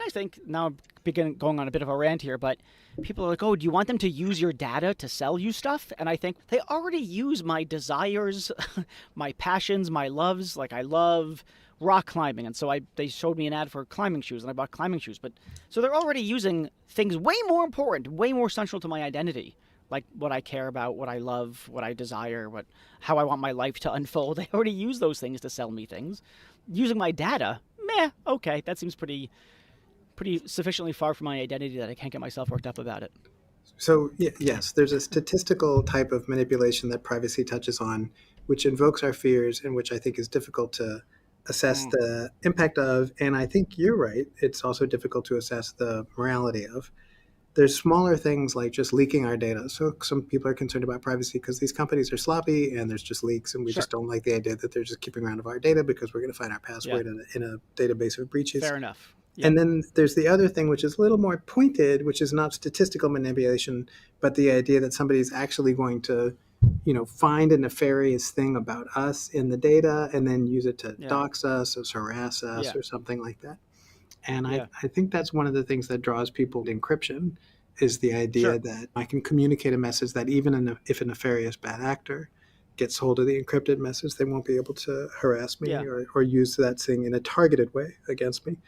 I think now I'm going on a bit of a rant here, but people are like, "Oh, do you want them to use your data to sell you stuff?" And I think they already use my desires, my passions, my loves. Like I love rock climbing, and so I they showed me an ad for climbing shoes, and I bought climbing shoes. But so they're already using things way more important, way more central to my identity, like what I care about, what I love, what I desire, what how I want my life to unfold. They already use those things to sell me things. Using my data, meh, okay, that seems pretty sufficiently far from my identity that I can't get myself worked up about it. So, yes, there's a statistical type of manipulation that privacy touches on, which invokes our fears and which I think is difficult to assess Mm, the impact of. And I think you're right. It's also difficult to assess the morality of. There's smaller things like just leaking our data. So some people are concerned about privacy because these companies are sloppy and there's just leaks, and we sure. just don't like the idea that they're just keeping around of our data because we're going to find our Yeah. password in a database of breaches. Fair enough. Yeah. And then there's the other thing, which is a little more pointed, which is not statistical manipulation, but the idea that somebody's actually going to, find a nefarious thing about us in the data and then use it to Yeah. dox us or harass us Yeah. or something like that. And I, Yeah. I think that's one of the things that draws people to encryption is the idea Sure. that I can communicate a message that even if a nefarious bad actor gets hold of the encrypted message, they won't be able to harass me Yeah. or use that thing in a targeted way against me.